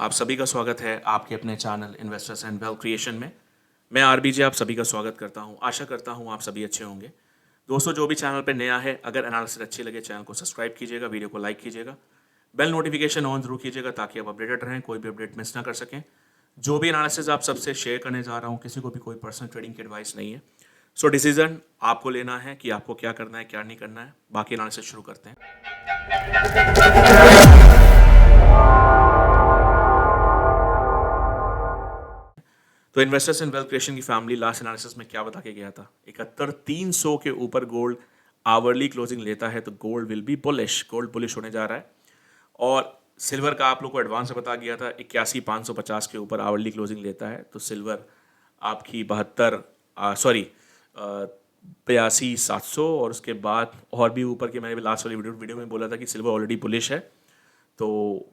आप सभी का स्वागत है आपके अपने channel investors and wealth creation में। मैं आरबीजे आप सभी का स्वागत करता हूं। आशा करता हूं आप सभी अच्छे होंगे। दोस्तों, जो भी चैनल पे नया है, अगर एनालिसिस अच्छी लगे चैनल को सब्सक्राइब कीजिएगा, वीडियो को लाइक कीजिएगा, बेल नोटिफिकेशन ऑन जरूर कीजिएगा ताकि आप अपडेटेड रहें, कोई भी अपडेट मिस ना कर सकें। जो भी एनालिसिस आप सबसे शेयर करने जा रहा हूँ, किसी को भी कोई पर्सनल ट्रेडिंग की एडवाइस नहीं है। सो डिसीजन आपको लेना है कि आपको क्या करना है क्या नहीं करना है। बाकी एनालिसिस शुरू करते हैं। तो इन्वेस्टर्स इन वेल्थ क्रिएशन की फैमिली लास्ट एनालिसिस में क्या बता के गया था? 71,300 के ऊपर गोल्ड आवरली क्लोजिंग लेता है तो gold will be bullish, gold bullish होने जा रहा है। और सिल्वर का आप लोग को एडवांस में बता गया था, 81,550 के ऊपर आवरली क्लोजिंग लेता है तो सिल्वर आपकी 82,700 और उसके बाद और भी ऊपर के, मैंने लास्ट वाली वीडियो में बोला था कि सिल्वर ऑलरेडी बुलिश है। तो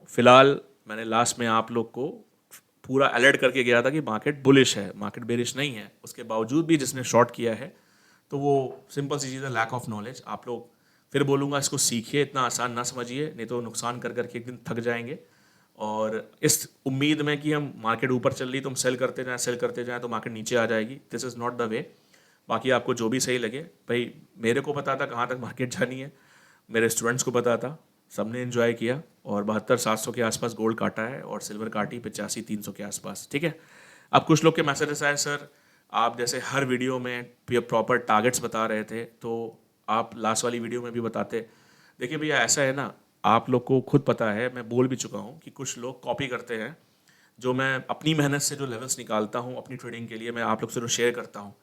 फिलहाल मैंने लास्ट में आप लोग को पूरा अलर्ट करके गया था कि मार्केट बुलिश है, मार्केट बेरिश नहीं है। उसके बावजूद भी जिसने शॉर्ट किया है तो वो सिंपल सी चीज़ है, लैक ऑफ नॉलेज। आप लोग फिर बोलूँगा इसको सीखिए, इतना आसान ना समझिए, नहीं तो नुकसान कर करके एक दिन थक जाएंगे। और इस उम्मीद में कि हम मार्केट ऊपर चल रही तो हम सेल करते जाएं तो मार्केट नीचे आ जाएगी, this is not the way. बाकी आपको जो भी सही लगे, भाई मेरे को पता था कहाँ तक मार्केट जानी है, मेरे स्टूडेंट्स को पता था, सबने एंजॉय किया और 72,700 के आसपास गोल्ड काटा है और सिल्वर काटी 85,300 के आसपास। ठीक है। अब कुछ लोग के मैसेजेस आए, सर आप जैसे हर वीडियो में प्रॉपर टारगेट्स बता रहे थे तो आप लास्ट वाली वीडियो में भी बताते। देखिए भैया, ऐसा है ना, आप लोग को खुद पता है, मैं बोल भी चुका हूँ कि कुछ लोग कॉपी करते हैं। जो मैं अपनी मेहनत से जो लेवल्स निकालता हूँ अपनी ट्रेडिंग के लिए, मैं आप लोग से जो शेयर करता हूँ,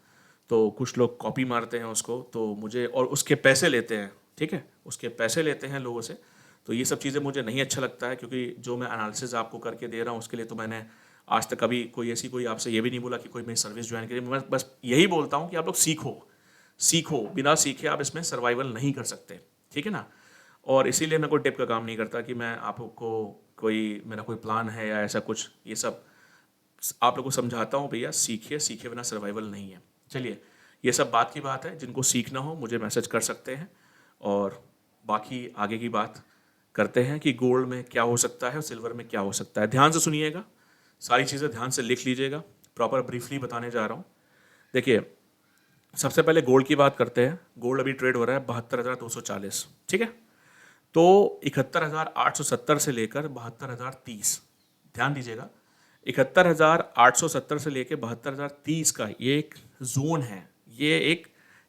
तो कुछ लोग कॉपी मारते हैं उसको, तो मुझे और उसके पैसे लेते हैं। ठीक है, उसके पैसे लेते हैं लोगों से। तो ये सब चीज़ें मुझे नहीं अच्छा लगता है, क्योंकि जो मैं एनालिसिस आपको करके दे रहा हूँ उसके लिए तो मैंने आज तक कभी कोई आपसे ये भी नहीं बोला कि कोई मेरी सर्विस ज्वाइन करिए। मैं बस यही बोलता हूँ कि आप लोग सीखो, बिना सीखे आप इसमें सर्वाइवल नहीं कर सकते। ठीक है ना। और इसीलिए मैं कोई टिप का काम नहीं करता कि मैं आपको मेरा कोई प्लान है या ऐसा कुछ, ये सब आप लोग को समझाता हूँ। भैया सीखे बिना सर्वाइवल नहीं है। चलिए, ये सब बात की बात है, जिनको सीखना हो मुझे मैसेज कर सकते हैं और बाकी आगे की बात करते हैं कि गोल्ड में क्या हो सकता है और सिल्वर में क्या हो सकता है। ध्यान से सुनिएगा, सारी चीज़ें ध्यान से लिख लीजिएगा, प्रॉपर ब्रीफली बताने जा रहा हूँ। देखिए, सबसे पहले गोल्ड की बात करते हैं। गोल्ड अभी ट्रेड हो रहा है 72,240। ठीक है। तो 71,870 से लेकर 72,030, ध्यान दीजिएगा, 71,870 से लेकर 72,030 का ये एक जोन है। ये एक,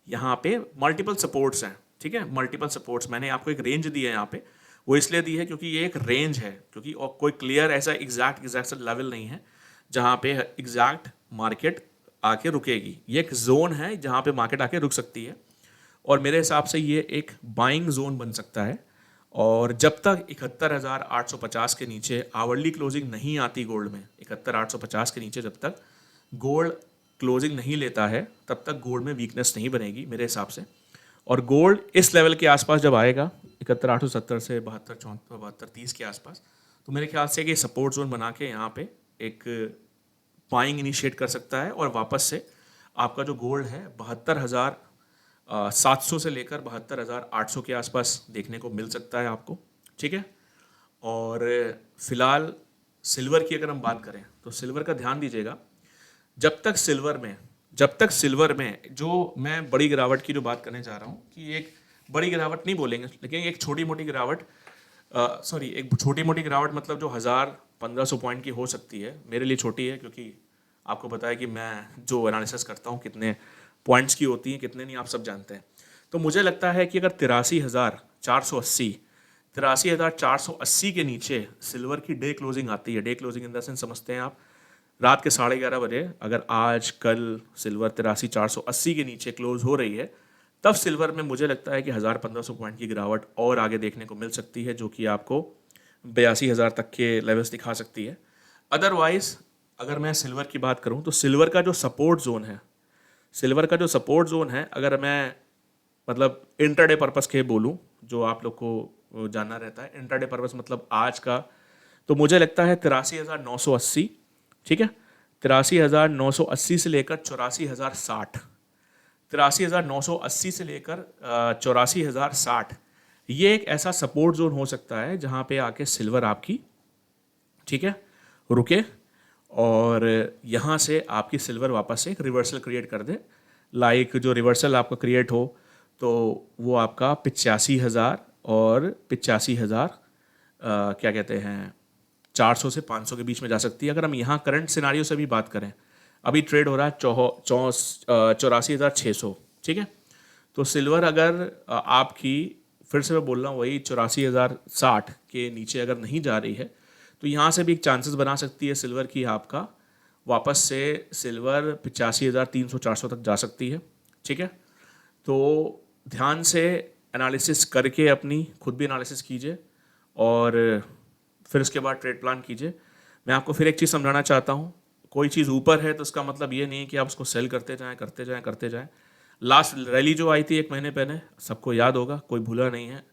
यहाँ पे मल्टीपल सपोर्ट्स हैं। ठीक है, मल्टीपल सपोर्ट्स, मैंने आपको एक रेंज दी है यहाँ पे, वो इसलिए दी है क्योंकि ये एक रेंज है, क्योंकि और कोई क्लियर ऐसा एग्जैक्ट लेवल नहीं है जहाँ पे एग्जैक्ट मार्केट आके रुकेगी। ये एक जोन है जहाँ पे मार्केट आके रुक सकती है और मेरे हिसाब से ये एक बाइंग जोन बन सकता है। और जब तक 71,850 के नीचे आवरली क्लोजिंग नहीं आती गोल्ड में, 71,850 के नीचे जब तक गोल्ड क्लोजिंग नहीं लेता है तब तक गोल्ड में वीकनेस नहीं बनेगी मेरे हिसाब से। और गोल्ड इस लेवल के आसपास जब आएगा 71,870 से 72,74,72,30 के आसपास, तो मेरे ख्याल से कि सपोर्ट जोन बना के यहाँ पे एक बाइंग इनिशिएट कर सकता है और वापस से आपका जो गोल्ड है 72,700 से लेकर 72,800 के आसपास देखने को मिल सकता है आपको। ठीक है। और फिलहाल सिल्वर की अगर हम बात करें तो सिल्वर का ध्यान दीजिएगा, जब तक सिल्वर में जो मैं बड़ी गिरावट की जो बात करने जा रहा हूँ, कि एक बड़ी गिरावट नहीं बोलेंगे लेकिन एक छोटी मोटी गिरावट, एक छोटी मोटी गिरावट मतलब जो 1,000-1,500 पॉइंट की हो सकती है, मेरे लिए छोटी है क्योंकि आपको पता है कि मैं जो एनालिसिस करता हूँ कितने पॉइंट्स की होती हैं कितने नहीं, आप सब जानते हैं। तो मुझे लगता है कि अगर 83,480 के नीचे सिल्वर की डे क्लोजिंग आती है, day closing in the sense समझते हैं आप, रात के 11:30 बजे अगर आज कल सिल्वर 83,480 के नीचे क्लोज हो रही है, तब सिल्वर में मुझे लगता है कि 1,000-1,500 पॉइंट की गिरावट और आगे देखने को मिल सकती है, जो कि आपको 82,000 तक के लेवल्स दिखा सकती है। अदरवाइज अगर मैं सिल्वर की बात करूं तो सिल्वर का जो सपोर्ट जोन है, अगर मैं मतलब इंट्राडे पर्पस के बोलूं, जो आप लोग को जानना रहता है इंट्राडे पर्पस मतलब आज का, तो मुझे लगता है 83,980। ठीक है, 83,980 से लेकर 84,060, 83,980 से लेकर 84,060, ये एक ऐसा सपोर्ट जोन हो सकता है जहां पे आके सिल्वर आपकी, ठीक है, रुके और यहाँ से आपकी सिल्वर वापस से एक रिवर्सल क्रिएट कर दे। लाइक जो रिवर्सल आपका क्रिएट हो तो वो आपका 85,000 और 85,000 क्या कहते हैं 400 से 500 के बीच में जा सकती है। अगर हम यहाँ करंट सिनारियो से भी बात करें, अभी ट्रेड हो रहा है 84,600, ठीक है। तो सिल्वर अगर आपकी, फिर से मैं बोल रहा हूँ, वही 84,060 के नीचे अगर नहीं जा रही है तो यहाँ से भी एक चांसेस बना सकती है सिल्वर की आपका वापस से सिल्वर 85,300-400 तक जा सकती है, ठीक है। तो ध्यान से एनालिसिस करके अपनी खुद भी एनालिसिस कीजिए और फिर उसके बाद ट्रेड प्लान कीजिए। मैं आपको फिर एक चीज़ समझाना चाहता हूँ, कोई चीज़ ऊपर है तो उसका मतलब ये नहीं कि आप उसको सेल करते जाएं करते जाएं करते जाएं। लास्ट रैली जो आई थी 1 महीने पहले, सबको याद होगा, कोई भूला नहीं है।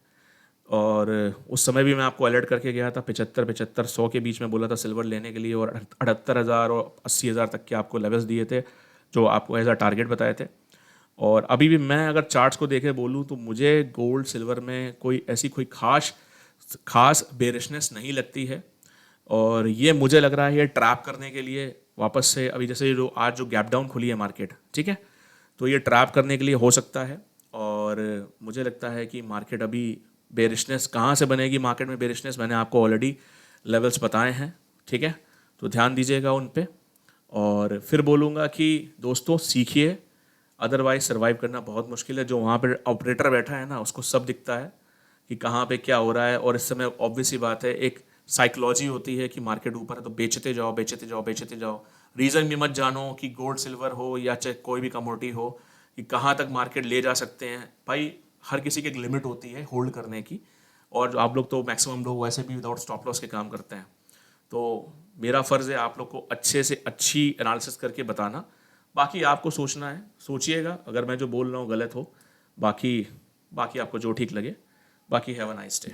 और उस समय भी मैं आपको अलर्ट करके गया था, 75-100 के बीच में बोला था सिल्वर लेने के लिए, और 78,000 और 80,000 तक के आपको लेवल्स दिए थे जो आपको एज अ टारगेट बताए थे। और अभी भी मैं अगर चार्ट्स को देखे बोलूँ तो मुझे गोल्ड सिल्वर में कोई ऐसी कोई खास बेरिशनेस नहीं लगती है। और ये मुझे लग रहा है ये ट्रैप करने के लिए वापस से, अभी जैसे जो आज जो गैप डाउन खुली है मार्केट, ठीक है, तो ये ट्रैप करने के लिए हो सकता है। और मुझे लगता है कि मार्केट अभी बेरिशनेस कहाँ से बनेगी, मार्केट में बेरिशनेस मैंने आपको ऑलरेडी लेवल्स बताए हैं, ठीक है। तो ध्यान दीजिएगा उन पे। और फिर बोलूँगा कि दोस्तों सीखिए, अदरवाइज सर्वाइव करना बहुत मुश्किल है। जो वहाँ पर ऑपरेटर बैठा है ना, उसको सब दिखता है कि कहाँ पे क्या हो रहा है। और इस समय ऑब्वियस सी बात है, एक साइकोलॉजी होती है कि मार्केट ऊपर है तो बेचते जाओ बेचते जाओ बेचते जाओ। रीज़न भी मत जानो कि गोल्ड सिल्वर हो या चाहे कोई भी कमोडिटी हो कि कहाँ तक मार्केट ले जा सकते हैं। भाई हर किसी की एक लिमिट होती है होल्ड करने की, और जो आप लोग तो मैक्सिमम लोग वैसे भी विदाउट स्टॉप लॉस के काम करते हैं। तो मेरा फ़र्ज़ है आप लोग को अच्छे से अच्छी एनालिसिस करके बताना। बाकी आपको सोचना है, सोचिएगा अगर मैं जो बोल रहा हूँ गलत हो। बाकी बाकी आपको जो ठीक लगे। बाकी हैव अ नाइस डे।